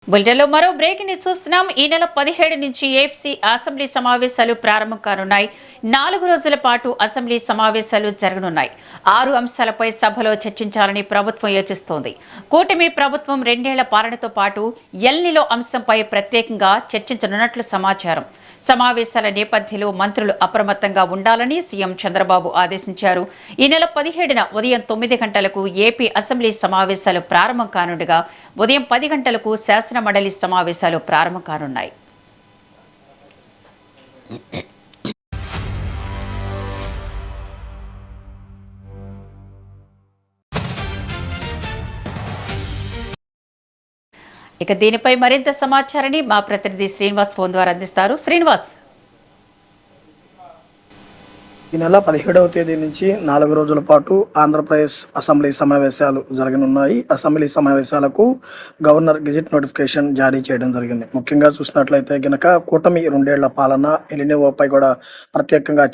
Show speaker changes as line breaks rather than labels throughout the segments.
బులెటిన్లో మరో breaking news చూస్తున్నాం. ఈ నెల 17 నుంచి ఏపీ అసెంబ్లీ సమావేశాలు ప్రారంభం కానున్నాయి. 4 రోజుల పాటు అసెంబ్లీ సమావేశాలు జరగనున్నాయి. 6 అంశాలపై సభలో చర్చించాలని ప్రభుత్వం యోచిస్తోంది. కూటమి ప్రభుత్వం 2 ఏళ్ల పాలనతో పాటు ఎల్నిలో అంశంపై ప్రత్యేకంగా చర్చించనున్నట్లు సమాచారం. సమావేశాల నేపథ్యంలో మంత్రులు అప్రమత్తంగా ఉండాలని సీఎం చంద్రబాబు ఆదేశించారు. ఈ నెల 17న ఉదయం 9 గంటలకు ఏపీ అసెంబ్లీ సమావేశాలు ప్రారంభం కానుండగా ఉదయం 10 గంటలకు శాసన మండలి సమావేశాలు ప్రారంభం కానున్నాయి. ఇక దీనిపై మరింత సమాచారాన్ని మా ప్రతినిధి శ్రీనివాస్ ఫోన్ ద్వారా అందిస్తారు. శ్రీనివాస్,
ఈ నెల 17వ తేదీ నుంచి 4 రోజుల పాటు ఆంధ్రప్రదేశ్ అసెంబ్లీ సమావేశాలు జరగనున్నాయి. అసెంబ్లీ సమావేశాలకు గవర్నర్ గెజిట్ నోటిఫికేషన్ జారీ చేయడం జరిగింది. ముఖ్యంగా చూసినట్లయితే గనక కూటమి 2 ఏళ్ల పాలన ఎలినోపై కూడా ప్రత్యేకంగా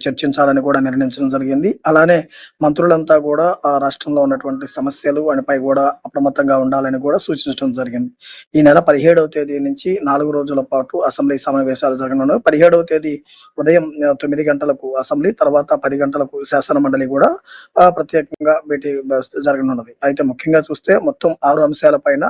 చర్చించాలని కూడా నిర్ణయించడం జరిగింది. అలానే మంత్రులంతా కూడా రాష్ట్రంలో ఉన్నటువంటి సమస్యలు వాటిపై కూడా అప్రమత్తంగా ఉండాలని కూడా సూచించడం జరిగింది. ఈ నెల 17వ తేదీ నుంచి 4 రోజుల పాటు అసెంబ్లీ సమావేశాలు జరగనున్నాయి. 17వ తేదీ ఉదయం 9 గంటలకు అసెంబ్లీ, తర్వాత 10 గంటలకు శాసన మండలి కూడా ప్రత్యేకంగా భేటీ జరగనున్నది. అయితే ముఖ్యంగా చూస్తే మొత్తం 6 అంశాలపైన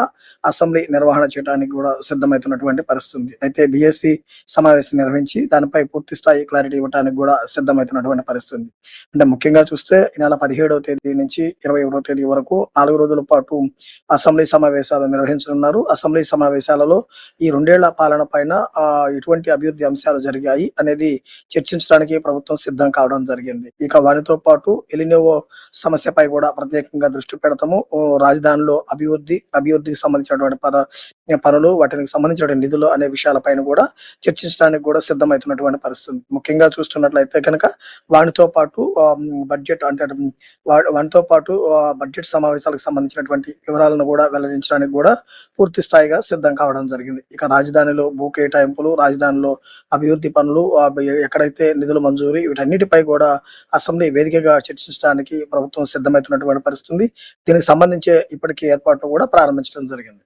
అసెంబ్లీ నిర్వహణ చేయడానికి కూడా సిద్ధమవుతున్నటువంటి పరిస్థితి. అయితే బీఎస్సీ సమావేశం నిర్వహించి దానిపై పూర్తి స్థాయి క్లారిటీ ఇవ్వడానికి కూడా సిద్ధమవుతున్నటువంటి పరిస్థితి. అంటే ముఖ్యంగా చూస్తే ఈ నెల 17వ తేదీ నుంచి 21వ తేదీ వరకు 4 రోజుల పాటు అసెంబ్లీ సమావేశాలు నిర్వహించనున్నారు. అసెంబ్లీ సమావేశాలలో ఈ 2 ఏళ్ల పాలన పైన ఎటువంటి అభివృద్ధి అంశాలు జరిగాయి అనేది చర్చించడానికి ప్రభుత్వం సిద్ధం కావడం జరిగింది. ఇక వారితో పాటు ఎలినోవో సమస్యపై కూడా ప్రత్యేకంగా దృష్టి పెడతాము. రాజధానిలో అభివృద్ధికి సంబంధించినటువంటి పనులు, వాటికి సంబంధించిన నిధులు అనే విషయాలపైన కూడా చర్చించడానికి కూడా సిద్ధమవుతున్నటువంటి పరిస్థితి. ముఖ్యంగా చూస్తున్నట్లయితే కనుక వాటితో పాటు బడ్జెట్ వాటితో పాటు బడ్జెట్ సమావేశాలకు సంబంధించినటువంటి వివరాలను కూడా వెల్లడించడానికి కూడా పూర్తి స్థాయిగా సిద్ధం కావడం జరిగింది. ఇక రాజధానిలో భూ కేటాయింపులు, రాజధానిలో అభివృద్ధి పనులు, ఎక్కడైతే నిధులు మంజూరీ, వీటన్నిటిపై కూడా అసెంబ్లీ వేదికగా చర్చించడానికి ప్రభుత్వం సిద్ధమవుతున్నటువంటి పరిస్థితి. దీనికి సంబంధించి ఇప్పటికీ ఏర్పాట్లు కూడా ప్రారంభించడం జరిగింది.